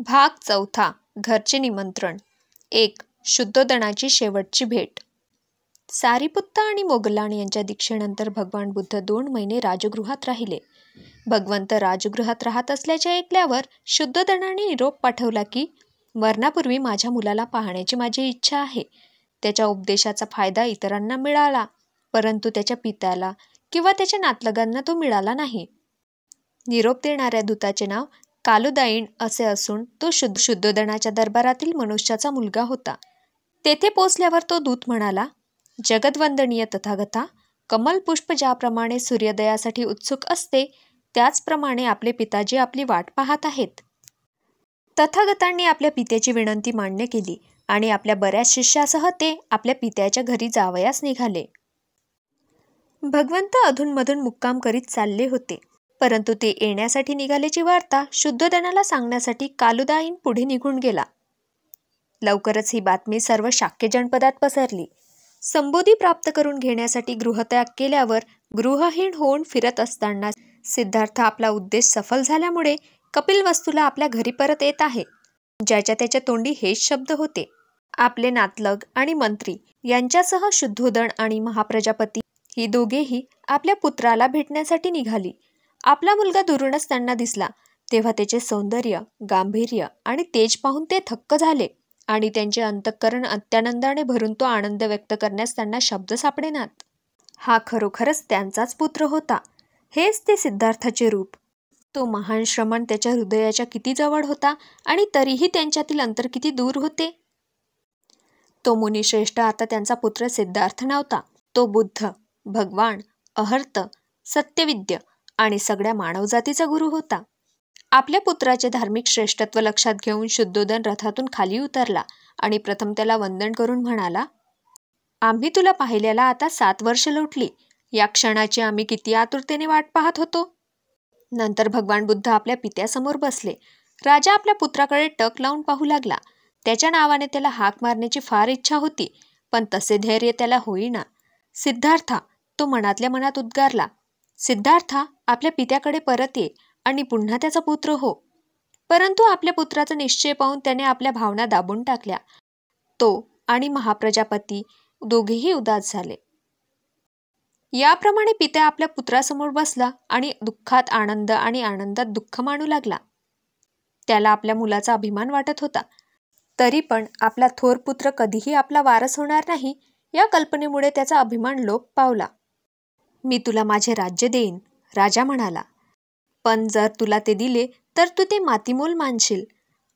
भाग चौथा. घरचे निमंत्रण. 1. शुद्धोदनाची शेवटची भेट. सारीपुत्त आणि मोगलाण यांच्या दीक्षेनंतर भगवान बुद्ध 2 महिने राजगृहात राहिले. भगवंत राजगृहात राहत असल्याचे ऐकल्यावर शुद्धोदनाने निरोप पाठवला की मरणापूर्वी माझ्या मुलाला पाहण्याची माझी इच्छा आहे. त्याच्या उपदेशाचा फायदा इतरांना मिळाला, परंतु त्याच्या पित्याला किंवा त्याच्या नातलगांना तो मिळाला नाही. निरोप देणाऱ्या दूताचे नाव कालुदायीन असे असून तो शुद्धोदनाच्या दरबारातील मनुष्याचा मुलगा होता. तेथे पोचल्यावर तो दूत म्हणाला, जगद्वंदनीय तथागता, कमल पुष्प ज्याप्रमाणे सूर्योदयासाठी उत्सुक असते त्याचप्रमाणे आपले पिताजी आपली वाट पाहत आहेत. तथागतांनी आपल्या पित्याची विनंती मान्य केली आणि आपल्या बऱ्याच शिष्यासह ते आपल्या पित्याच्या घरी जावयास निघाले. भगवंत अधूनमधून मुक्काम करीत चालले होते, परंतु ते येण्यासाठी निघाल्याची वार्ता शुद्धोदनाला सांगण्यासाठी कालुदायीन पुढे निघून गेला. लवकरच ही बातमी सर्व शाक्य जनपदात पसरली. संबोधी प्राप्त करून घेण्यासाठी गृहत्याग केल्यावर गृहहीन होऊन फिरत असताना सिद्धार्थ आपला उद्देश सफल झाल्यामुळे कपिलवस्तूला आपल्या घरी परत येत आहे. ज्याच्या त्याच्या तोंडी हेच शब्द होते. आपले नातलग आणि मंत्री यांच्यासह शुद्धोदन आणि महाप्रजापती ही दोघेही आपल्या पुत्राला भेटण्यासाठी निघाली. आपला मुलगा दुरूनच त्यांना दिसला तेव्हा त्याचे सौंदर्य, गांभीर्य आणि तेज पाहून ते थक्क झाले आणि त्यांचे अंतःकरण अत्यानंदाने भरून तो आनंद व्यक्त करण्यास त्यांना शब्द सापडेनात. हा खरोखरच त्यांचाच पुत्र होता. हेच ते सिद्धार्थाचे रूप. तो महान श्रमण त्याच्या हृदयाच्या किती जवळ होता आणि तरीही त्यांच्यातील अंतर किती दूर होते. तो मुनिश्रेष्ठ आता त्यांचा पुत्र सिद्धार्थ नव्हता. तो बुद्ध, भगवान, अहर्त, सत्यविद्य आणि सगळ्या मानवजातीचा गुरु होता. आपल्या पुत्राचे धार्मिक श्रेष्ठत्व लक्षात घेऊन शुद्धोदन रथातून खाली उतरला आणि प्रथम त्याला वंदन करून म्हणाला, आम्ही तुला पाहिल्याला आता 7 वर्ष लोटली. या क्षणाची आम्ही किती आतुरतेने वाट पाहत होतो. नंतर भगवान बुद्ध आपल्या पित्यासमोर बसले. राजा आपल्या पुत्राकडे टक लावून पाहू लागला. त्याच्या नावाने त्याला हाक मारण्याची फार इच्छा होती, पण तसे धैर्य त्याला होईना. सिद्धार्था, तो मनातल्या मनात उद्गारला, सिद्धार्था, आपल्या पित्याकडे परत ये आणि पुन्हा त्याचा पुत्र हो. परंतु आपल्या पुत्राचा निश्चय पाहून त्याने आपल्या भावना दाबून टाकल्या. तो आणि महाप्रजापती दोघेही उदास झाले. याप्रमाणे पिता आपल्या पुत्रासमोर बसला आणि दुःखात आनंद आणि आनंदात दुःख मानू लागला. त्याला आपल्या मुलाचा अभिमान वाटत होता. तरी पण आपला थोर पुत्र कधीही आपला वारस होणार नाही या कल्पनेमुळे त्याचा अभिमान लोप पावला. मी तुला माझे राज्य देईन, राजा म्हणाला, पण जर तुला ते दिले तर तू ते मातीमोल मानशील.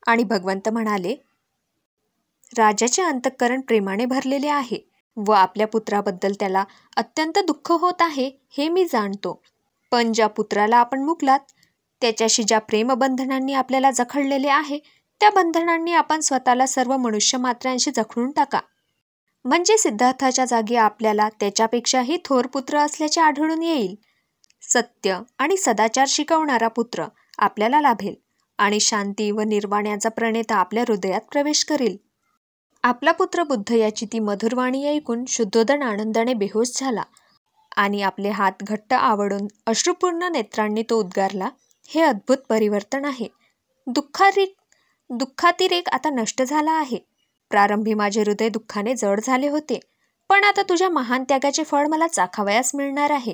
आणि भगवंत म्हणाले, राजाचे अंतःकरण प्रेमाने भरलेले आहे व आपल्या पुत्राबद्दल त्याला अत्यंत दुःख होत आहे हे मी जाणतो. पण ज्या पुत्राला आपण मुकलात त्याच्याशी ज्या प्रेमबंधनांनी आपल्याला जखडलेले आहे त्या बंधनांनी आपण स्वतःला सर्व मनुष्य मात्रांशी जखडून टाका. म्हणजे सिद्धार्थाच्या जागी आपल्याला त्याच्यापेक्षाही थोर पुत्र असल्याचे आढळून येईल. सत्य आणि सदाचार शिकवणारा पुत्र आपल्याला लाभेल आणि शांती व निर्वाण्याचा प्रणेता आपल्या हृदयात प्रवेश करील. आपला पुत्र बुद्ध याची ती मधुरवाणी ऐकून शुद्धोदन आनंदाने बेहोश झाला आणि आपले हात घट्ट आवळून अश्रुपूर्ण नेत्रांनी तो उद्गारला, हे अद्भुत परिवर्तन आहे. दुःखातिरेक आता नष्ट झाला आहे. प्रारंभी माझे हृदय दुःखाने जड झाले होते, पण आता तुझ्या महान त्यागाचे फळ मला चाखावयास मिळणार आहे.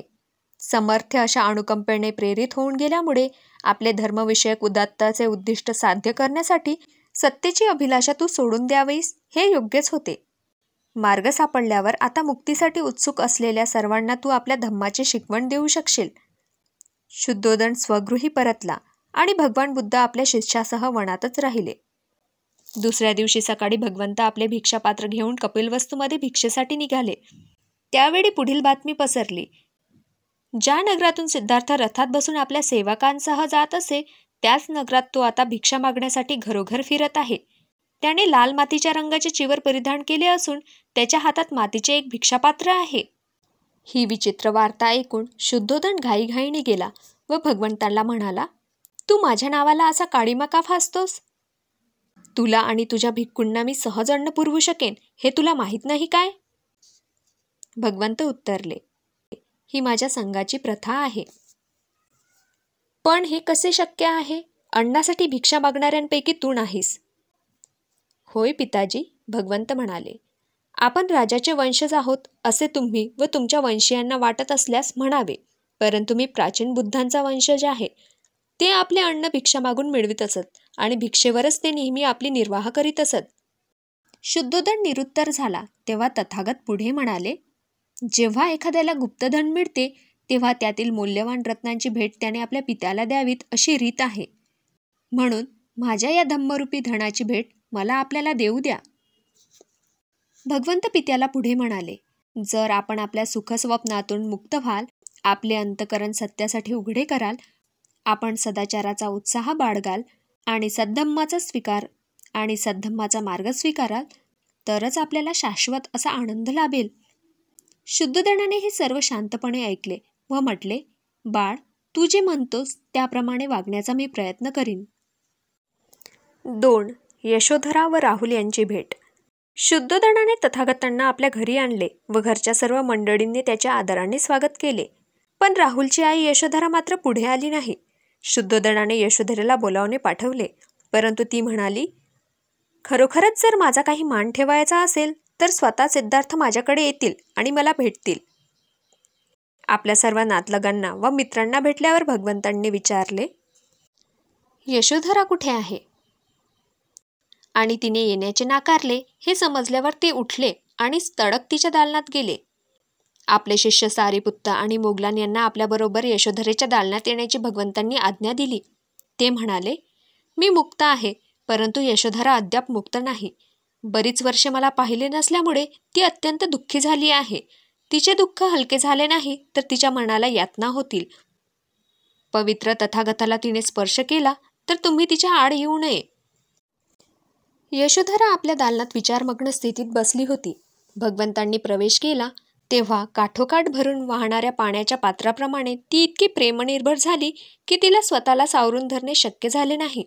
समर्थ अशा अनुकंपेने प्रेरित होऊन गेल्यामुळे आपले धर्मविषयक उदात्ताचे उद्दिष्ट साध्य करण्यासाठी सत्तेची अभिलाषा तू सोडून द्यावीस हे योग्यच होते. मार्ग सापडल्यावर आता मुक्तीसाठी उत्सुक असलेल्या सर्वांना तू आपल्या धम्माची शिकवण देऊ शकशील. शुद्धोदन स्वगृही परतला आणि भगवान बुद्ध आपल्या शिष्यासह वनातच राहिले. दुसऱ्या दिवशी सकाळी भगवंत आपले भिक्षापात्र घेऊन कपिलवस्तूमध्ये भिक्षेसाठी निघाले. त्यावेळी पुढील बातमी पसरली. ज्या नगरातून सिद्धार्थ रथात बसून आपल्या सेवकांसह जात असे त्याच नगरात तो आता भिक्षा मागण्यासाठी घरोघर फिरत आहे. त्याने लाल मातीच्या रंगाचे चिवर परिधान केले असून त्याच्या हातात मातीचे एक भिक्षापात्र आहे. ही विचित्र वार्ता ऐकून शुद्धोदन घाईघाईने गेला व भगवंतांना म्हणाला, तू माझ्या नावाला असा काळीमा का फासतोस? तुला आणि तुझ्या भिक्खूंना मी सहज अन्न पुरवू शकेन हे तुला माहीत नाही काय? भगवंत उत्तरले, ही माझ्या संघाची प्रथा आहे. पण हे कसे शक्य आहे? अण्णासाठी भिक्षा मागणाऱ्यांपैकी तू नाहीस. होय पिताजी, भगवंत म्हणाले. आपण राजाचे वंशज आहोत असे तुम्ही व तुमच्या वंशीयांना वाटत असल्यास म्हणावे, परंतु मी प्राचीन बुद्धांचा वंशज आहे. ते आपले अन्न भिक्षा मागून मिळवित असत आणि भिक्षेवरच ते नेहमी आपली निर्वाह करीत असत. शुद्धोधन निरुत्तर झाला तेव्हा तथागत पुढे म्हणाले, जेव्हा एखाद्याला गुप्तधन मिळते तेव्हा त्यातील मौल्यवान रत्नांची भेट त्याने आपल्या पित्याला द्यावीत अशी रीत आहे. म्हणून माझ्या या धम्मरूपी धनाची भेट मला आपल्याला देऊ द्या. भगवंत पित्याला पुढे म्हणाले, जर आपण आपल्या सुखस्वप्नातून मुक्त व्हाल, आपले अंतकरण सत्यासाठी उघडे कराल, आपण सदाचाराचा उत्साह बाळगाल आणि सद्धम्माचा मार्ग स्वीकाराल, तरच आपल्याला शाश्वत असा आनंद लाभेल. शुद्धोधनाने हे सर्व शांतपणे ऐकले व म्हटले, बाळ, तू जे म्हणतोस त्याप्रमाणे वागण्याचा मी प्रयत्न करीन. 2. यशोधरा व राहुल यांची भेट. शुद्धोधनाने तथागतांना आपल्या घरी आणले व घरच्या सर्व मंडळींनी त्याचे आदराने स्वागत केले. पण राहुलची आई यशोधरा मात्र पुढे आली नाही. शुद्धोधनाने यशोधरेला बोलावणे पाठवले, परंतु ती म्हणाली, खरोखरच जर माझा काही मान ठेवायचा असेल तर स्वतः सिद्धार्थ माझ्याकडे येतील आणि मला भेटतील. आपल्या सर्व नातलगांना व मित्रांना भेटल्यावर भगवंतांनी विचारले, यशोधरा कुठे आहे? आणि तिने येण्याचे नाकारले हे समजल्यावर ते उठले आणि तडक तिच्या दालनात गेले. आपले शिष्य सारीपुत्त आणि मोगलान यांना आपल्याबरोबर यशोधरेच्या दालनात येण्याची भगवंतांनी आज्ञा दिली. ते म्हणाले, मी मुक्त आहे, परंतु यशोधरा अद्याप मुक्त नाही. बरीच वर्षे मला पाहिले नसल्यामुळे ती अत्यंत दुःखी झाली आहे. तिचे दुःख हलके झाले नाही तर तिच्या मनाला यातना होतील. पवित्र तथागताला तिने स्पर्श केला तर तुम्ही तिच्या आड येऊ नये. यशोधरा आपल्या दालनात विचारमग्न स्थितीत बसली होती. भगवंतांनी प्रवेश केला तेव्हा काठोकाठ भरून वाहणाऱ्या पाण्याच्या पात्राप्रमाणे ती इतकी प्रेमनिर्भर झाली की तिला स्वतःला सावरून धरणे शक्य झाले नाही.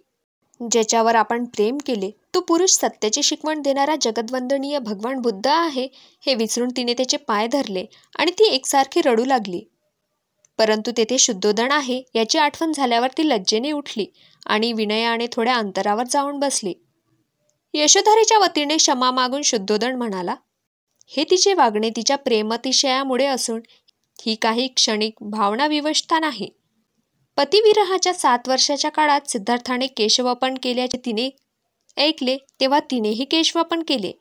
ज्याच्यावर आपण प्रेम केले तो पुरुष सत्याची शिकवण देणारा जगद्वंदनीय भगवान बुद्ध आहे हे विसरून तिने त्याचे पाय धरले आणि ती एकसारखी रडू लागली. परंतु तेथे शुद्धोधन आहे याची आठवण झाल्यावर ती लज्जेने उठली आणि विनयाने थोड्या अंतरावर जाऊन बसली. यशोधरेच्या वतीने क्षमा मागून शुद्धोधन म्हणाला, हे तिचे वागणे तिच्या प्रेमतिशयामुळे असून ही काही क्षणिक भावनाविवशता नाही. पतिविरहाच्या 7 वर्षाच्या काळात सिद्धार्थाने केशवपन केल्याचे तिने ऐकले तेव्हा तिनेही केशवपन केले.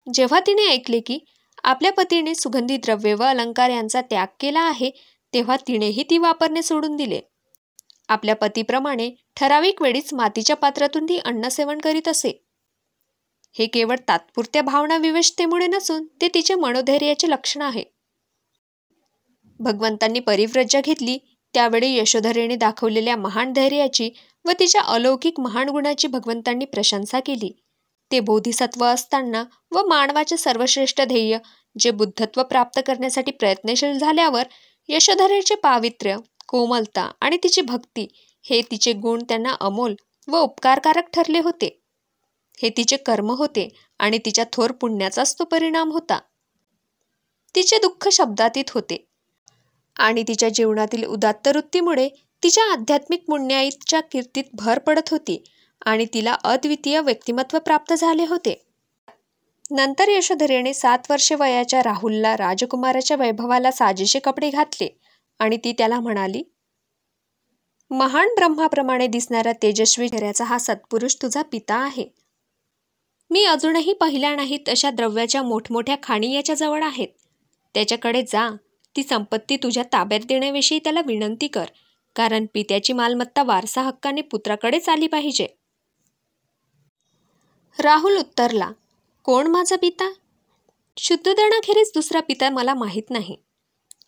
जेव्हा तिने ऐकले की आपल्या पतीने सुगंधी द्रव्ये व अलंकार यांचा त्याग केला आहे तेव्हा तिनेही ती वापरणे सोडून दिले. आपल्या पतीप्रमाणे ठराविक वेळीच मातीच्या पात्रातून ती अन्नसेवन करीत असे. हे केवळ तात्पुरत्या भावनाविवशतेमुळे नसून ते तिचे मनोधैर्याचे लक्षण आहे. भगवंतांनी परिव्रज्या घेतली त्यावेळी यशोधरेने दाखवलेल्या महान धैर्याची व तिच्या अलौकिक महान गुणाची भगवंतांनी प्रशंसा केली. ते बोधिसत्व असताना व मानवाचे सर्वश्रेष्ठ ध्येय जे बुद्धत्व प्राप्त करण्यासाठी प्रयत्नशील झाल्यावर यशोधरेचे पावित्र्य, कोमलता आणि तिची भक्ती हे तिचे गुण त्यांना अमोल व उपकारकारक ठरले होते. हे तिचे कर्म होते आणि तिच्या थोर पुण्याचाच तो परिणाम होता. तिचे दुःख शब्दातीत होते आणि तिच्या जीवनातील उदात्त वृत्तीमुळे तिच्या आध्यात्मिक पुण्याईच्या कीर्तीत भर पडत होती आणि तिला अद्वितीय व्यक्तिमत्व प्राप्त झाले होते. नंतर यशोधरेने 7 वर्षे वयाच्या राहुलला राजकुमाराच्या वैभवाला साजेसे कपडे घातले आणि ती त्याला म्हणाली, महान ब्रह्माप्रमाणे दिसणारा तेजस्वी चेहऱ्याचा हा सत्पुरुष तुझा पिता आहे. मी अजूनही पाहिल्या नाहीत अशा द्रव्याच्या मोठमोठ्या खाणी याच्या जवळ आहेत. त्याच्याकडे जा, ती संपत्ती तुझ्या ताब्यात देण्याविषयी त्याला विनंती कर, कारण पित्याची मालमत्ता वारसा हक्काने पुत्राकडेच आली पाहिजे. राहुल उत्तरला, कोण माझा पिता? शुद्धोधनाखेरीज दुसरा पिता मला माहीत नाही.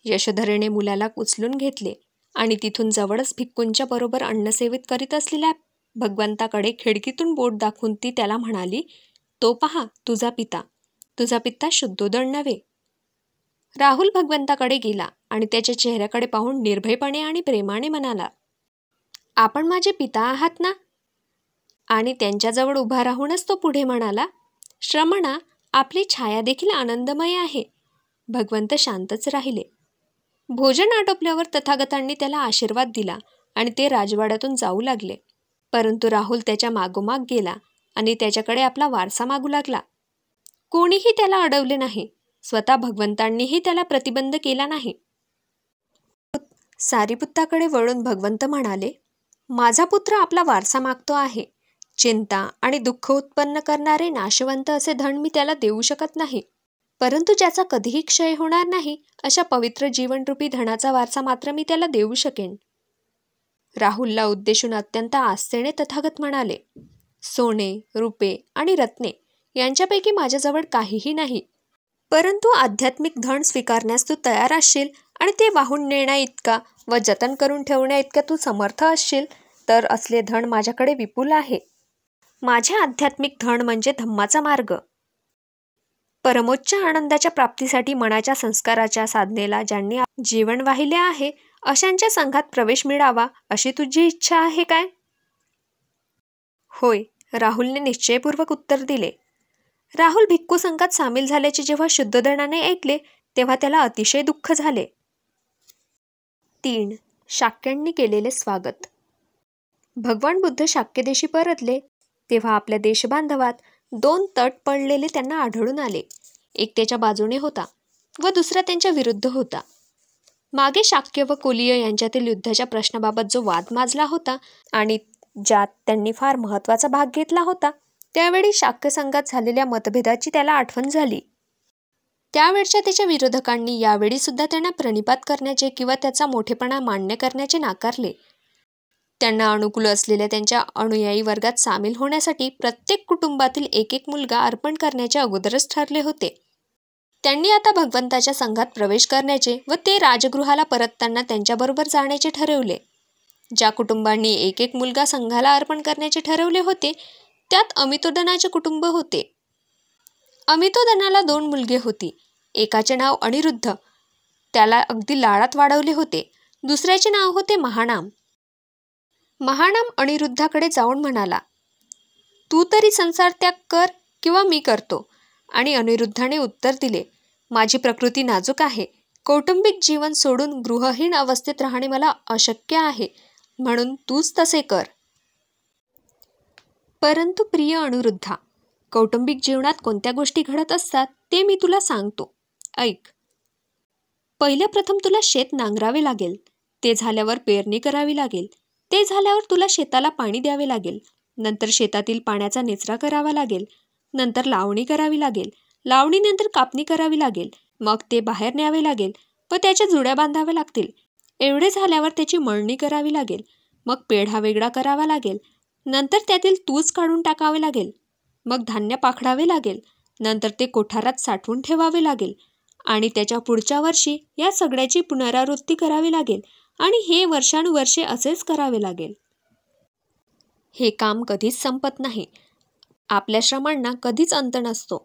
यशोधरेने मुलाला उचलून घेतले आणि तिथून जवळच भिक्खूंच्या बरोबर अन्नसेवित करीत असलेल्या भगवंताकडे खिडकीतून बोट दाखवून ती त्याला म्हणाली, तो पहा तुझा पिता शुद्धोधन नव्हे. राहुल भगवंताकडे गेला आणि त्याच्या चेहऱ्याकडे पाहून निर्भयपणे आणि प्रेमाने म्हणाला, आपण माझे पिता आहात ना? आणि त्यांच्याजवळ उभा राहूनच तो पुढे म्हणाला, श्रमणा, आपली छाया देखील आनंदमय आहे. भगवंत शांतच राहिले. भोजन आटोपल्यावर तथागतांनी त्याला आशीर्वाद दिला आणि ते राजवाड्यातून जाऊ लागले. परंतु राहुल त्याच्या मागोमाग गेला आणि त्याच्याकडे आपला वारसा मागू लागला. कोणीही त्याला अडवले नाही. स्वतः भगवंतांनीही त्याला प्रतिबंध केला नाही. सारीपुत्ताकडे वळून भगवंत म्हणाले, माझा पुत्र आपला वारसा मागतो आहे. चिंता आणि दुःख उत्पन्न करणारे नाशवंत असे धन मी त्याला देऊ शकत नाही, परंतु ज्याचा कधीही क्षय होणार नाही अशा पवित्र जीवनरूपी धनाचा वारसा मात्र मी त्याला देऊ शकेन. राहुलला उद्देशून अत्यंत आस्थेने तथागत म्हणाले, सोने, रुपे आणि रत्ने यांच्यापैकी माझ्याजवळ काहीही नाही, परंतु आध्यात्मिक धन स्वीकारण्यास तू तयार असशील आणि ते वाहून नेण्या इतका व जतन करून ठेवण्या इतका तू समर्थ असशील तर असले धन माझ्याकडे विपुल आहे. माझे आध्यात्मिक धन म्हणजे धम्माचा मार्ग. परमोच्च आनंदाच्या प्राप्तीसाठी मनाच्या संस्काराच्या साधनेला ज्यांनी जीवन वाहिले आहे अशांच्या संघात प्रवेश मिळावा अशी तुझी इच्छा आहे काय? होय, राहुलने निश्चयपूर्वक उत्तर दिले. राहुल भिक्खू संघात सामील झाल्याचे जेव्हा शुद्धोधनाने ऐकले तेव्हा त्याला अतिशय दुःख झाले. 3. शाक्यांनी केलेले स्वागत. भगवान बुद्ध शाक्यदेशी परतले तेव्हा आपल्या देशबांधवात 2 तट पडलेले त्यांना आढळून आले. एक त्याच्या बाजूने होता व दुसरा त्यांच्या विरुद्ध होता. मागे शाक्य व कोलीय यांच्यातील युद्धाच्या प्रश्नाबाबत जो वाद माजला होता आणि ज्यात त्यांनी फार महत्त्वाचा भाग घेतला होता, त्यावेळी शाक्य संघात झालेल्या मतभेदाची त्याला आठवण झाली. त्यावेळच्या त्याच्या विरोधकांनी यावेळी सुद्धा त्यांना प्रणिपात करण्याचे किंवा त्याचा मोठेपणा मान्य करण्याचे नाकारले. त्यांना अनुकूल असलेल्या त्यांच्या अनुयायी वर्गात सामील होण्यासाठी प्रत्येक कुटुंबातील एक मुलगा अर्पण करण्याचे अगोदरच ठरले होते. त्यांनी आता भगवंताच्या संघात प्रवेश करण्याचे व ते राजगृहाला परतताना त्यांच्याबरोबर जाण्याचे ठरवले. ज्या कुटुंबांनी एक मुलगा संघाला अर्पण करण्याचे ठरवले होते त्यात अमितोदनाचे कुटुंब होते. अमितोदनाला 2 मुलगे होती. एकाचे नाव अनिरुद्ध, त्याला अगदी लाडात वाढवले होते. दुसऱ्याचे नाव होते महानाम. महानाम अनिरुद्धाकडे जाऊन म्हणाला, तू तरी संसार त्याग कर किंवा मी करतो. आणि अनिरुद्धाने उत्तर दिले, माझी प्रकृती नाजूक आहे. कौटुंबिक जीवन सोडून गृहहीन अवस्थेत राहणे मला अशक्य आहे, म्हणून तूच तसे कर. परंतु प्रिय अनिरुद्धा, कौटुंबिक जीवनात कोणत्या गोष्टी घडत असतात ते मी तुला सांगतो, ऐक. पहिल्या प्रथम तुला शेत नांगरावे लागेल. ते झाल्यावर पेरणी करावी लागेल. ते झाल्यावर तुला शेताला पाणी द्यावे लागेल. नंतर शेतातील पाण्याचा निचरा करावा लागेल. नंतर लावणी करावी लागेल. लावणीनंतर कापणी करावी लागेल. मग ते बाहेर न्यावे लागेल व त्याच्या जुड्या बांधाव्या लागतील. एवढे झाल्यावर त्याची मळणी करावी लागेल. मग पेढा वेगळा करावा लागेल. नंतर त्यातील तूच काढून टाकावे लागेल. मग धान्य पाखडावे लागेल. नंतर ते कोठारात साठवून ठेवावे लागेल आणि त्याच्या पुढच्या वर्षी या सगळ्याची पुनरावृत्ती करावी लागेल आणि हे वर्षानुवर्षे असेच करावे लागेल. हे काम कधीच संपत नाही. आपल्या श्रमांना कधीच अंत नसतो.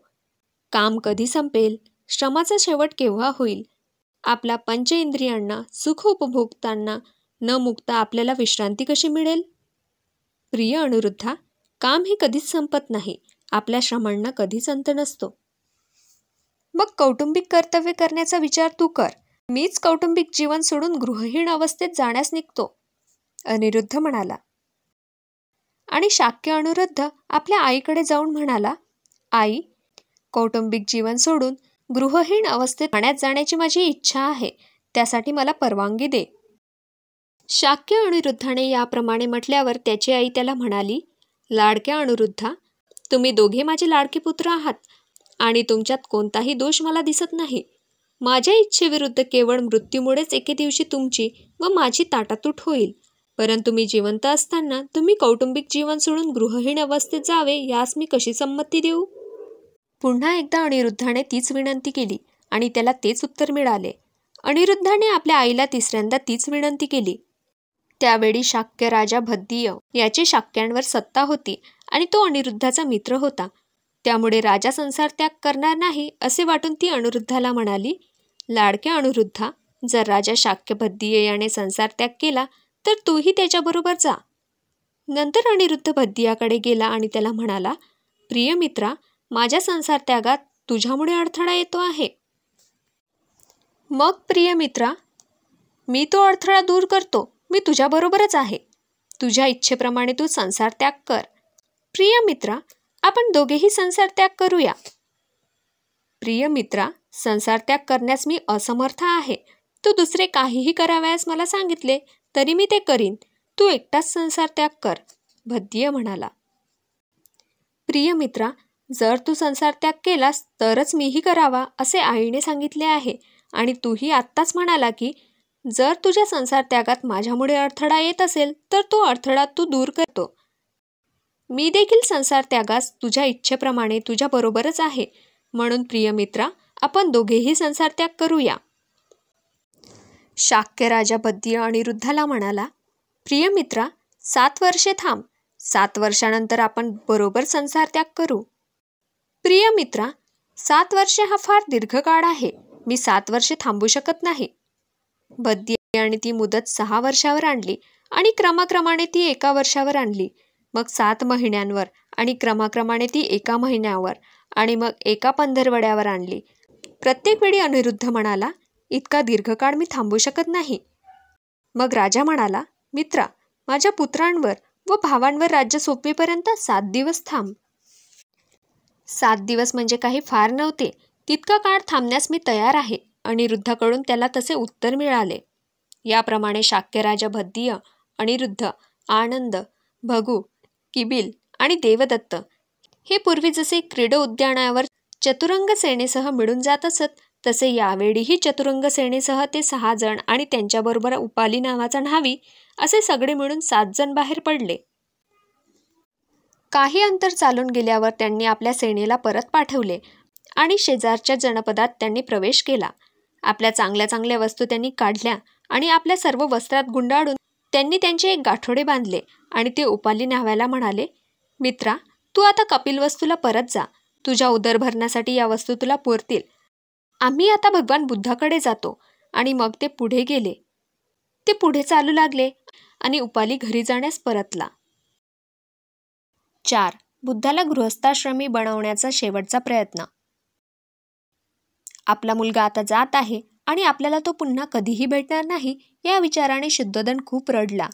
काम कधी संपेल, श्रमाचा शेवट केव्हा होईल, आपल्या पंचेंद्रियांना सुख उपभोगताना न मुक्ता आपल्याला विश्रांती कशी मिळेल? प्रिय अनिरुद्धा, काम हे कधीच संपत नाही. आपल्या श्रमांना कधीच अंत नसतो. मग कौटुंबिक कर्तव्य करण्याचा विचार तू कर. मीच कौटुंबिक जीवन सोडून गृहहीन अवस्थेत जाण्यास निघतो, अनिरुद्ध म्हणाला. आणि शाक्य अनिरुद्ध आपल्या आईकडे जाऊन म्हणाला, आई, कौटुंबिक जीवन सोडून गृहहीन अवस्थेत पाण्यात जाण्याची माझी इच्छा आहे. त्यासाठी मला परवानगी दे. शाक्य अनिरुद्धाने याप्रमाणे म्हटल्यावर त्याची आई त्याला म्हणाली, लाडक्या अनिरुद्धा, तुम्ही दोघे माझे लाडके पुत्र आहात आणि तुमच्यात कोणताही दोष मला दिसत नाही. माझ्या इच्छेविरुद्ध केवळ मृत्यूमुळेच एके दिवशी तुमची व माझी ताटातूट होईल. परंतु मी जिवंत असताना तुम्ही कौटुंबिक जीवन सोडून गृहहीन अवस्थेत जावे यास मी कशी संमती देऊ? पुन्हा एकदा अनिरुद्धाने तीच विनंती केली आणि त्याला तेच उत्तर मिळाले. अनिरुद्धाने आपल्या आईला तिसऱ्यांदा तीच विनंती केली. त्यावेळी शाक्य राजा भद्दीय याची शाक्यांवर सत्ता होती आणि तो अनिरुद्धाचा मित्र होता. त्यामुळे राजा संसार त्याग करणार नाही असे वाटून ती अनिरुद्धाला म्हणाली, लाडक्या अनिरुद्धा, जर राजा शाक्य भद्दीय याने संसार त्याग केला तर तूही त्याच्याबरोबर जा. नंतर अनिरुद्ध भद्दीयाकडे गेला आणि त्याला म्हणाला, प्रिय मित्रा, माझ्या संसार त्यागात तुझ्यामुळे अडथळा येतो आहे. मग प्रिय मित्रा, मी तो अडथळा दूर करतो. मी तुझ्याबरोबरच आहे. तुझ्या इच्छेप्रमाणे तू संसार त्याग कर. प्रिय मित्रा, आपण दोघेही संसार त्याग करूया. प्रिय मित्रा, संसार त्याग करण्यास मी असमर्थ आहे. तू दुसरे काहीही करावयास मला सांगितले तरी मी ते करीन. तू एकटाच संसार त्याग कर, भद्दिय म्हणाला. प्रिय मित्रा, जर तू संसार त्याग केलास तरच मीही करावा असे आईने सांगितले आहे. आणि तूही आत्ताच म्हणाला की जर तुझ्या संसार त्यागात माझ्यामुळे अडथळा येत असेल तर तो अडथळा तू दूर करतो. मी देखील संसार त्यागास तुझ्या इच्छेप्रमाणे तुझ्या बरोबरच आहे. म्हणून प्रिय मित्रा, आपण दोघेही संसार त्याग करूया. शाक्य राजा भद्दिय अनिरुद्धाला म्हणाला, प्रिय मित्रा, 7 वर्षे थांब. 7 वर्षानंतर आपण बरोबर संसार त्याग करू. प्रिय मित्रा, 7 वर्षे हा फार दीर्घ काळ आहे. मी 7 वर्षे थांबू शकत नाही. भद्दिय आणि ती मुदत 6 वर्षावर आणली आणि क्रमाक्रमाने ती 1 वर्षावर आणली. मग 7 महिन्यांवर आणि क्रमाक्रमाने ती 1 महिन्यावर आणि मग 1 पंधरवड्यावर आणली. प्रत्येक वेळी अनिरुद्ध म्हणाला, इतका दीर्घकाळ मी थांबू शकत नाही. मग राजा म्हणाला, मित्रा, माझ्या पुत्रांवर व भावांवर राज्य सोपवेपर्यंत 7 दिवस थांब. 7 दिवस म्हणजे काही फार नव्हते. तितका काळ थांबण्यास मी तयार आहे. अनिरुद्धाकडून त्याला तसे उत्तर मिळाले. याप्रमाणे शाक्य राजा भद्दिय, अनिरुद्ध, आनंद, भगू, किबिल आणि देवदत्त हे पूर्वी जसे क्रीडा उद्यानावर चतुरंग सेनेसह मिळून जात असत तसे यावेळीही चतुरंग सेनेसह ते 6 जण आणि त्यांच्याबरोबर उपाली नावाचा न्हावी असे सगळे मिळून 7 जण बाहेर पडले. काही अंतर चालून गेल्यावर त्यांनी आपल्या सेनेला परत पाठवले आणि शेजारच्या जनपदात त्यांनी प्रवेश केला. आपल्या चांगल्या चांगल्या वस्तू त्यांनी काढल्या आणि आपल्या सर्व वस्त्रात गुंडाळून त्यांनी त्यांचे एक गाठोडे बांधले आणि ते उपाली न्हाव्याला म्हणाले, मित्रा, तू आता कपिलवस्तूला परत जा. तुझ्या उदरभरणासाठी या वस्तू तुला पुरतील. आम्ही आता भगवान बुद्धाकडे जातो. आणि मग ते पुढे गेले. ते पुढे चालू लागले आणि उपाली घरी जाण्यास परतला. 4. बुद्धाला गृहस्थाश्रमी बनवण्याचा शेवटचा प्रयत्न. आपला मुलगा आता जात आहे आणि आपल्याला तो पुन्हा कधीही भेटणार नाही या विचाराने शुद्धोधन खूप रडला.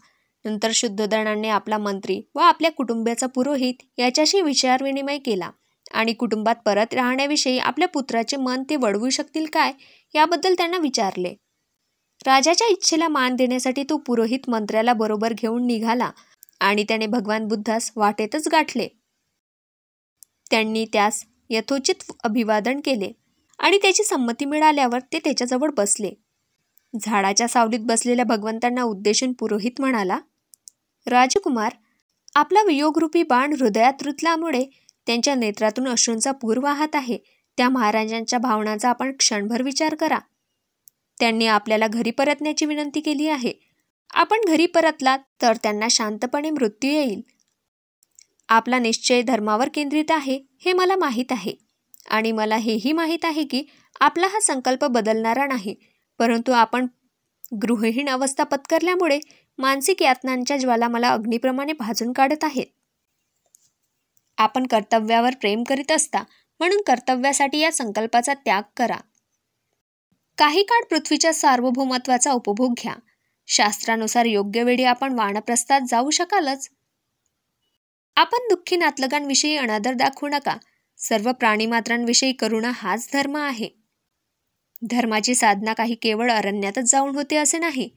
नंतर शुद्धोधनाने आपला मंत्री व आपल्या कुटुंबाचा पुरोहित याच्याशी विचारविनिमय केला आणि कुटुंबात परत राहण्याविषयी आपल्या पुत्राचे मन ते वळवू शकतील काय याबद्दल त्यांना विचारले. राजाच्या इच्छेला मान देण्यासाठी तो पुरोहित मंत्र्याला बरोबर घेऊन निघाला आणि त्याने भगवान बुद्धास वाटेतच गाठले. त्यांनी त्यास यथोचित अभिवादन केले आणि त्याची संमती मिळाल्यावर ते त्याच्याजवळ बसले. झाडाच्या सावलीत बसलेल्या भगवंतांना उद्देशून पुरोहित म्हणाला, राजकुमार, आपला वियोगरूपी बाण हृदयात रुतल्यामुळे त्यांच्या नेत्रातून अश्रूंचा पूर वाहत आहे. त्या महाराजांच्या भावनांचा आपण क्षणभर विचार करा. त्यांनी आपल्याला घरी परतण्याची विनंती केली आहे. आपण घरी परतलात तर त्यांना शांतपणे मृत्यू येईल. आपला निश्चय धर्मावर केंद्रित आहे हे मला माहीत आहे आणि मला हेही माहीत आहे की आपला हा संकल्प बदलणारा नाही. परंतु आपण गृहहीन अवस्था पत्करल्यामुळे मानसिक यातनांच्या ज्वाला मला अग्निप्रमाणे भाजून काढत आहेत. आपण कर्तव्यावर प्रेम करीत असता म्हणून कर्तव्यासाठी या संकल्पाचा त्याग करा. काही काळ पृथ्वीच्या सार्वभौमत्वाचा उपभोग घ्या. शास्त्रानुसार योग्य वेळी आपण वानप्रस्थात जाऊ शकालच. आपण दुःखी नातलगांविषयी अनादर दाखवू नका. सर्व प्राणीमात्रांविषयी करुणा हाच धर्म आहे. धर्माची साधना काही केवळ अरण्यातच जाऊन होते असे नाही.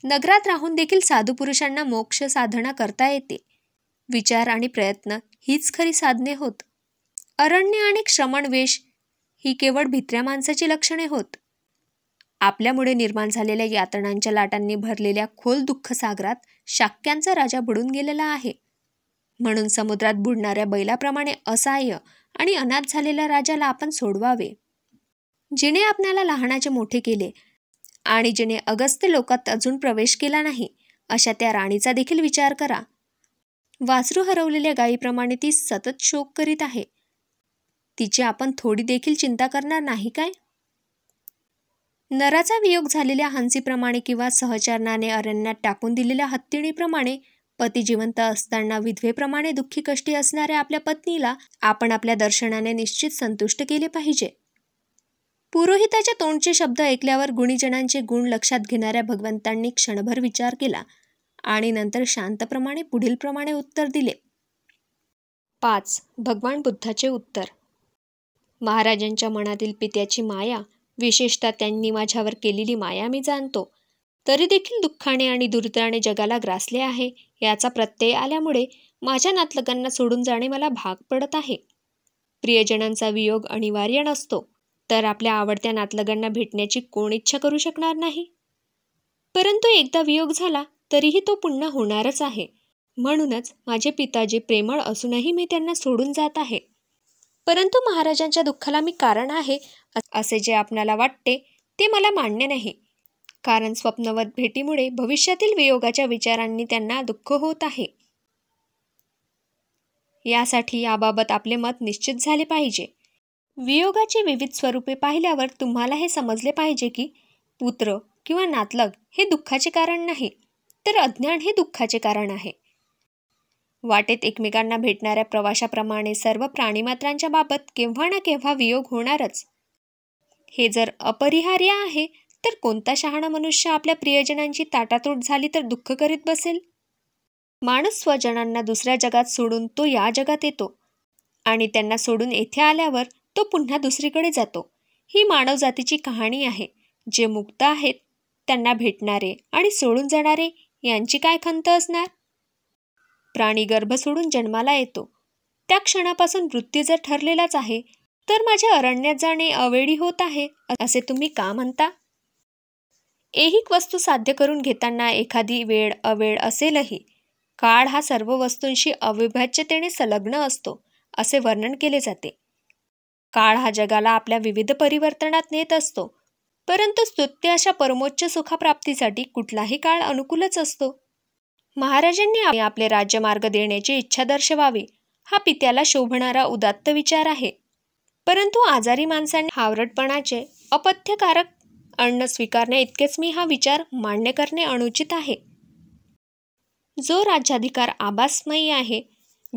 नगरात राहून देखील साधू पुरुषांना मोक्ष साधना करता येते. विचार आणि प्रयत्न हीच खरी साधने होत. अरण्य आणि श्रमणवेश ही केवळ भित्र्या माणसाची लक्षणे होत. आपल्यामुळे निर्माण झालेल्या यातनांच्या लाटांनी भरलेल्या खोल दुःखसागरात शाक्यांचा राजा बुडून गेलेला आहे. म्हणून समुद्रात बुडणाऱ्या बैलाप्रमाणे असहाय्य आणि अनाथ झालेल्या राजाला आपण सोडवावे. जिने आपणाला लहानाचे मोठे केले आणि जिने अगस्त्य लोकात अजून प्रवेश केला नाही अशा त्या राणीचा देखील विचार करा. वासरू हरवलेल्या गायीप्रमाणे ती सतत शोक करीत आहे. तिची आपण थोडी देखील चिंता करणार नाही काय? नराचा वियोग झालेल्या हंसीप्रमाणे किंवा सहचरणाने अरण्यात टाकून दिलेल्या हत्तीणीप्रमाणे पती जिवंत असताना विधवेप्रमाणे दुःखी कष्टी असणाऱ्या आपल्या पत्नीला आपण आपल्या दर्शनाने निश्चित संतुष्ट केले पाहिजे. पुरोहिताच्या तोंडचे शब्द ऐकल्यावर गुणीजनांचे गुण लक्षात घेणाऱ्या भगवंतांनी क्षणभर विचार केला आणि नंतर शांतप्रमाणे पुढीलप्रमाणे उत्तर दिले. 5. भगवान बुद्धाचे उत्तर. महाराजांच्या मनातील पित्याची माया, विशेषतः त्यांनी माझ्यावर केलेली माया मी जाणतो. तरी देखील दुःखाने आणि दुरिताने जगाला ग्रासले आहे याचा प्रत्यय आल्यामुळे माझ्या नातलगांना सोडून जाणे मला भाग पडत आहे. प्रियजनांचा वियोग अनिवार्य नसतो, तर आपल्या आवडत्या नातलगांना भेटण्याची कोण इच्छा करू शकणार नाही. परंतु एकदा वियोग झाला तरीही तो पुन्हा होणारच आहे. म्हणूनच माझे पिताजी प्रेमळ असूनही मी त्यांना सोडून जात आहे. परंतु महाराजांच्या दुःखाला मी कारण आहे असे जे आपणाला वाटते ते मला मान्य नाही. कारण स्वप्नवत भेटीमुळे भविष्यातील वियोगाच्या विचारांनी त्यांना दुःख होत आहे. यासाठी याबाबत आपले मत निश्चित झाले पाहिजे. वियोगाची विविध स्वरूपे पाहिल्यावर तुम्हाला हे समजले पाहिजे की पुत्र किंवा नातलग हे दुःखाचे कारण नाही, तर अज्ञान हे दुःखाचे कारण आहे. वाटेत एकमेकांना भेटणाऱ्या प्रवाशाप्रमाणे सर्व प्राणीमात्रांच्या बाबत केव्हा ना केव्हा वियोग होणारच. हे जर अपरिहार्य आहे तर कोणता शहाणा मनुष्य आपल्या प्रियजनांची ताटातूट झाली तर दुःख करीत बसेल? माणूस स्वजनांना दुसऱ्या जगात सोडून तो या जगात येतो आणि त्यांना सोडून येथे आल्यावर तो पुन्हा दुसरीकडे जातो. ही मानवजातीची कहाणी आहे. जे मुक्त आहेत त्यांना भेटणारे आणि सोडून जाणारे यांची काय खंत असणार? प्राणी गर्भ सोडून जन्माला येतो, त्या क्षणापासून मृत्यू जर ठरलेलाच आहे तर माझ्या अरण्यात जाणे अवेळी होत आहे असे तुम्ही का म्हणता? ऐहिक वस्तू साध्य करून घेताना एखादी वेळ अवेळ असेलही. काळ हा सर्व वस्तूंशी अविभाज्यतेने संलग्न असतो असे वर्णन केले जाते. काळ हा जगाला आपल्या विविध परिवर्तनात नेत असतो, परंतु स्तुत्य अशा परमोच्च सुखाप्राप्तीसाठी कुठलाही काळ अनुकूलच असतो. महाराजांनी आपले राज्यमार्ग देण्याची इच्छा दर्शवावी हा पित्याला शोभणारा उदात्त विचार आहे. परंतु आजारी माणसांनी हावरटपणाचे अपथ्यकारक अन्न स्वीकारणे इतकेच मी हा विचार मान्य करणे अनुचित आहे. जो राज्याधिकार आभासमयी आहे,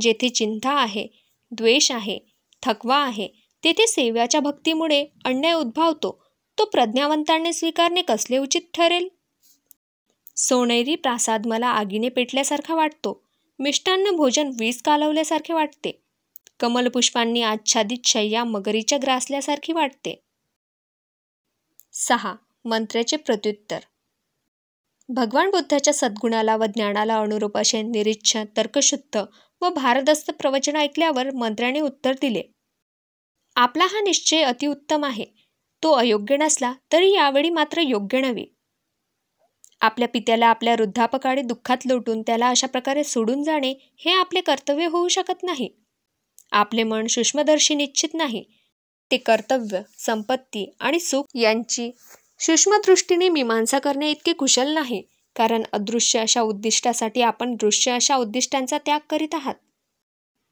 जेथे चिंता आहे, द्वेष आहे, थकवा आहे, तेथे सेव्याच्या भक्तीमुळे अन्याय उद्भवतो, तो प्रज्ञावंतांनी स्वीकारणे कसले उचित ठरेल? सोनेरी प्रासाद मला आगीने पेटल्यासारखा वाटतो. मिष्टान्न भोजन वीज कालवल्यासारखे वाटते. कमलपुष्पांनी आच्छादित शय्या मगरीच्या ग्रासल्यासारखी वाटते. 6. मंत्र्याचे प्रत्युत्तर. भगवान बुद्धाच्या सद्गुणाला व ज्ञानाला अनुरूप असे निरीच्छ, तर्कशुद्ध व भारदस्त प्रवचन ऐकल्यावर मंत्र्याने उत्तर दिले. आपला हा निश्चय अतिउत्तम आहे. तो अयोग्य नसला तरी यावेळी मात्र योग्य नव्हे. आपल्या पित्याला आपल्या वृद्धापकाळी दुःखात लोटून त्याला अशा प्रकारे सोडून जाणे हे आपले कर्तव्य होऊ शकत नाही. आपले मन सूक्ष्मदर्शी निश्चित नाही. ते कर्तव्य, संपत्ती आणि सुख यांची सूक्ष्मदृष्टीने मीमांसा करणे इतके कुशल नाही, कारण अदृश्य अशा उद्दिष्टासाठी आपण दृश्य अशा उद्दिष्टांचा त्याग करीत आहात.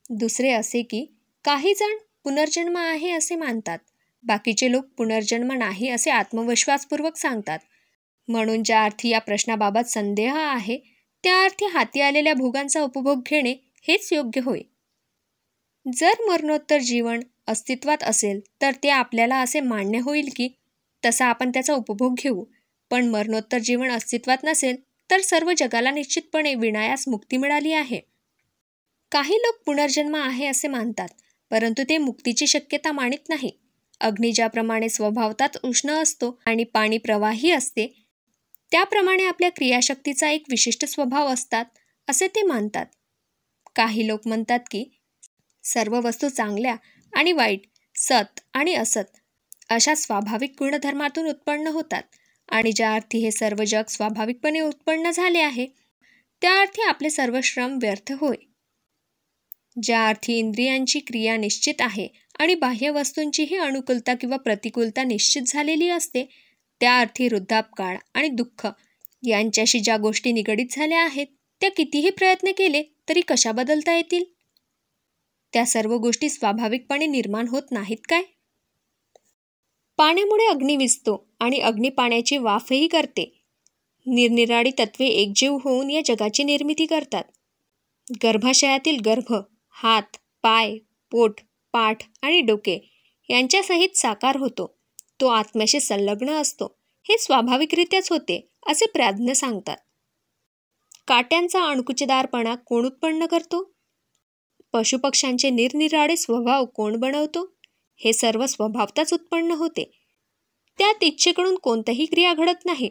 दुसरे असे की काही जण पुनर्जन्म आहे असे मानतात, बाकीचे लोक पुनर्जन्म नाही असे आत्मविश्वासपूर्वक सांगतात. म्हणून ज्या अर्थी या प्रश्नाबाबत संदेह आहे त्या अर्थी हाती आलेल्या भोगांचा उपभोग घेणे हेच योग्य होय. जर मरणोत्तर जीवन अस्तित्वात असेल तर ते आपल्याला असे मान्य होईल की तसा आपण त्याचा उपभोग घेऊ, पण मरणोत्तर जीवन अस्तित्वात नसेल तर सर्व जगाला निश्चितपणे विनायास मुक्ती मिळाली आहे. काही लोक पुनर्जन्म आहे असे मानतात, परंतु ते मुक्तीची शक्यता मानित नाही. अग्नी ज्याप्रमाणे स्वभावतःच उष्ण असतो आणि पाणी प्रवाही असते, त्याप्रमाणे आपल्या क्रियाशक्तीचा एक विशिष्ट स्वभाव असतात असे ते मानतात. काही लोक म्हणतात की सर्व वस्तू चांगल्या आणि वाईट, सत आणि असत अशा स्वाभाविक गुणधर्मातून उत्पन्न होतात आणि ज्या अर्थी हे सर्व जग स्वाभाविकपणे उत्पन्न झाले आहे त्या अर्थी आपले सर्व श्रम व्यर्थ होय. ज्या अर्थी इंद्रियांची क्रिया निश्चित आहे आणि बाह्य वस्तूंचीही अनुकूलता किंवा प्रतिकूलता निश्चित झालेली असते, त्या अर्थी वृद्धापकाळ आणि दुःख यांच्याशी ज्या गोष्टी निगडीत झाल्या आहेत त्या कितीही प्रयत्न केले तरी कशा बदलता येतील? त्या सर्व गोष्टी स्वाभाविकपणे निर्माण होत नाहीत काय? पाण्यामुळे अग्नी विझतो आणि अग्नी पाण्याची वाफही करते. निरनिराळी तत्वे एकजीव होऊन या जगाची निर्मिती करतात. गर्भाशयातील गर्भ, हात, पाय, पोट, पाठ आणि डोके यांच्यासहित साकार होतो. तो आत्म्याशी संलग्न असतो. हे स्वाभाविकरित्याच होते असे प्राज्ञ सांगतात. काट्यांचा अणकुचीदारपणा कोण उत्पन्न करतो? पशुपक्ष्यांचे निरनिराळे स्वभाव कोण बनवतो? हे सर्व स्वभावताच उत्पन्न होते. त्यात इच्छेकडून कोणतीही क्रिया घडत नाही.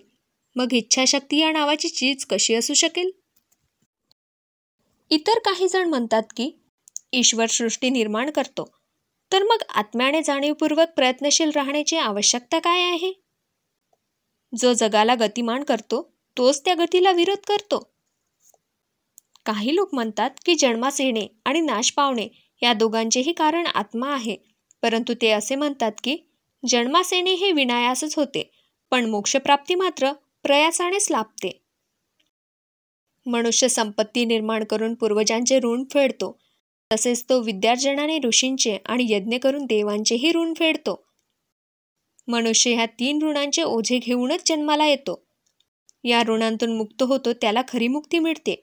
मग इच्छाशक्ती या नावाची चीज कशी असू शकेल? इतर काही जण म्हणतात की ईश्वर सृष्टी निर्माण करतो, तर मग आत्म्याने जाणीवपूर्वक प्रयत्नशील राहण्याची आवश्यकता काय आहे? जो जगाला गतिमान करतो तोच त्या गतीला विरोध करतो. काही लोक म्हणतात की जन्मास येणे आणि नाश पावणे या दोघांचेही कारण आत्मा आहे, परंतु ते असे म्हणतात की जन्मास येणे हे विनायासच होते, पण मोक्षप्राप्ती मात्र प्रयासानेच लाभते. मनुष्य संपत्ती निर्माण करून पूर्वजांचे ऋण फेडतो, तसेच तो विद्यार्जनाने ऋषींचे आणि यज्ञ करून देवांचेही ऋण फेडतो. मनुष्य ह्या 3 ऋणांचे ओझे घेऊनच जन्माला येतो. या ऋणांतून मुक्त होतो त्याला खरी मुक्ती मिळते.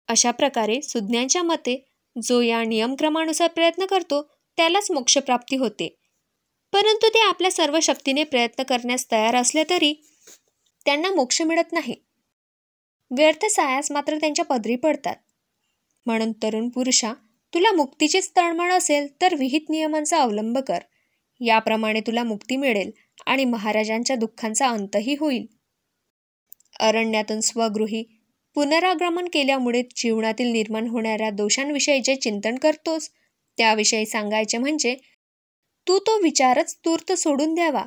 अशा प्रकारे सुज्ञांच्या मते जो या नियमक्रमानुसार प्रयत्न करतो त्यालाच मोक्षप्राप्ती होते. परंतु ते आपल्या सर्व शक्तीने प्रयत्न करण्यास तयार असले तरी त्यांना मोक्ष मिळत नाही. व्यर्थ सायास मात्र त्यांच्या पदरी पडतात. म्हणून तरुण पुरुषा, तुला मुक्तीचीच तळमळ असेल तर विहित नियमांचा अवलंब कर. याप्रमाणे तुला मुक्ती मिळेल आणि महाराजांच्या दुःखांचा अंतही होईल. अरण्यातून स्वगृही पुनरागमन केल्यामुळे जीवनातील निर्माण होणाऱ्या दोषांविषयी जे चिंतन करतोस त्याविषयी सांगायचे म्हणजे तू तो विचारच तूर्त सोडून द्यावा.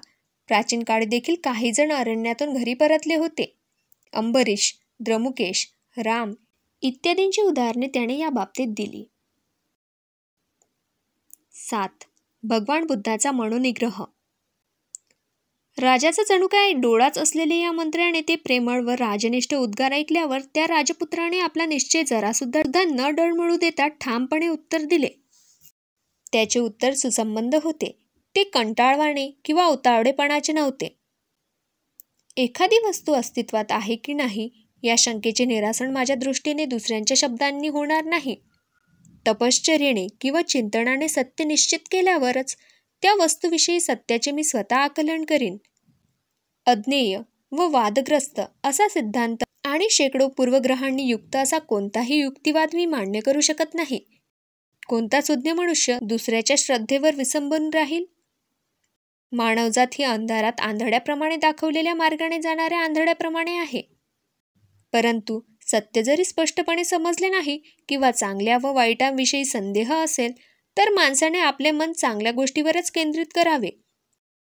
प्राचीन काळी देखील काही जण अरण्यातून घरी परतले होते. अंबरीश, द्रमुकेश, राम इत्यादींची उदाहरणे त्याने या बाबतीत दिली. 7. भगवान बुद्धाचा मनोनिग्रह. राजाचा जणू काय डोळाच असलेले या मंत्र्याने ते प्रेमळ व राजनिष्ठ उद्गार ऐकल्यावर त्या राजपुत्राने आपला निश्चय जरासुद्धा न डळमळू देता ठामपणे उत्तर दिले. त्याचे उत्तर सुसंबंध होते. ते कंटाळवाणे किंवा उतावळेपणाचे नव्हते. एखादी वस्तू अस्तित्वात आहे की नाही या शंकेचे निरासन माझ्या दृष्टीने दुसऱ्यांच्या शब्दांनी होणार नाही. तपश्चर्येने किंवा चिंतनाने सत्य निश्चित केल्यावरच त्या वस्तूविषयी सत्याचे मी स्वतः आकलन करीन. अज्ञेय व वादग्रस्त असा सिद्धांत आणि शेकडो पूर्वग्रहांनी युक्त असा कोणताही युक्तिवाद मी मान्य करू शकत नाही. कोणता सुज्ञ मनुष्य दुसऱ्याच्या श्रद्धेवर विसंबून राहील? मानवजात ही अंधारात आंधळ्याप्रमाणे दाखवलेल्या मार्गाने जाणाऱ्या आंधळ्याप्रमाणे आहे. परंतु सत्य जरी स्पष्टपणे समजले नाही किंवा चांगल्या व वाईटांविषयी संदेह असेल तर माणसाने आपले मन चांगल्या गोष्टीवरच केंद्रित करावे.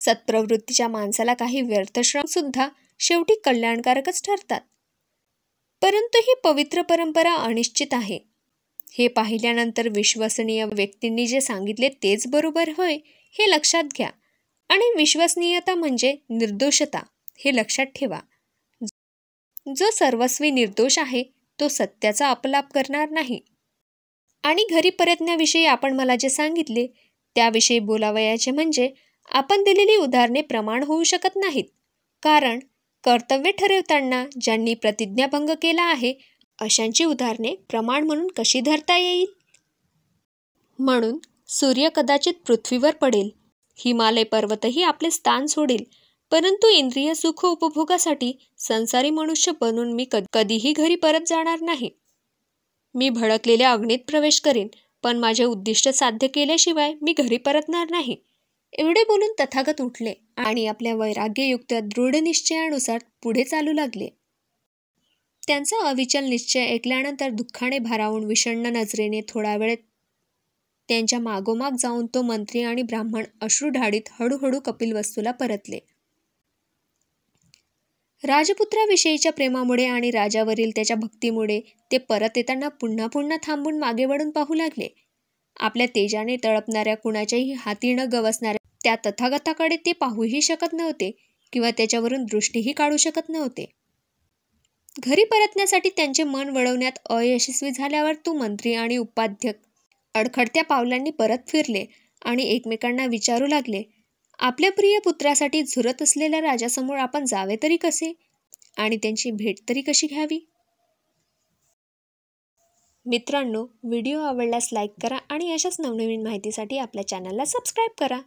सत्प्रवृत्तीच्या माणसाला काही व्यर्थश्रम सुद्धा शेवटी कल्याणकारकच ठरतात. परंतु ही पवित्र परंपरा अनिश्चित आहे. हे पाहिल्यानंतर विश्वसनीय व्यक्तींनी जे सांगितले तेच बरोबर होय हे लक्षात घ्या. आणि विश्वसनीयता म्हणजे निर्दोषता हे लक्षात ठेवा. जो सर्वस्वी निर्दोष आहे तो सत्याचा अपलाप करणार नाही. आणि घरी परतण्याविषयी आपण मला जे सांगितले त्याविषयी बोलावयाचे म्हणजे आपण दिलेली उदाहरणे प्रमाण होऊ शकत नाहीत. कारण कर्तव्य ठरवताना ज्यांनी प्रतिज्ञाभंग केला आहे अशांची उदाहरणे प्रमाण म्हणून कशी धरता येईल? म्हणून सूर्य कदाचित पृथ्वीवर पडेल, हिमालय पर्वतही आपले स्थान सोडेल, परंतु इंद्रिय सुख उपभोगासाठी संसारी मनुष्य बनून मी कधीही घरी परत जाणार नाही. मी भडकलेल्या अग्नीत प्रवेश करेन, पण माझे उद्दिष्ट साध्य केल्याशिवाय मी घरी परतणार नाही. एवढे बोलून तथागत उठले आणि आपल्या वैराग्ययुक्त दृढ निश्चयानुसार पुढे चालू लागले. त्यांचा अविचल निश्चय ऐकल्यानंतर दुःखाने भारावून विषण्ण नजरेने थोडा वेळ त्यांच्या मागोमाग जाऊन तो मंत्री आणि ब्राह्मण अश्रुढाडीत हळूहळू कपिलवस्तूला परतले. राजपुत्राविषयीच्या प्रेमामुळे आणि राजावरील त्याच्या भक्तीमुळे ते परत येताना पुन्हा पुन्हा थांबून मागे वळून पाहू लागले. आपल्या तेजाने तळपणाऱ्या कुणाच्याही हाती न गवसणाऱ्या त्या तथागताकडे ते पाहूही शकत नव्हते किंवा त्याच्यावरून दृष्टीही काढू शकत नव्हते. घरी परतण्यासाठी त्यांचे मन वळवण्यात अयशस्वी झाल्यावर तो मंत्री आणि उपाध्यक्ष अडखडत्या पावलांनी परत फिरले आणि एकमेकांना विचारू लागले, आपल्या प्रिय पुत्रासाठी झुरत असलेल्या राजासमोर आपण जावे तरी कसे आणि त्यांची भेट तरी कशी घ्यावी? मित्रांनो, व्हिडिओ आवडल्यास लाईक करा आणि अशाच नवनवीन माहितीसाठी आपल्या चॅनलला सबस्क्राईब करा.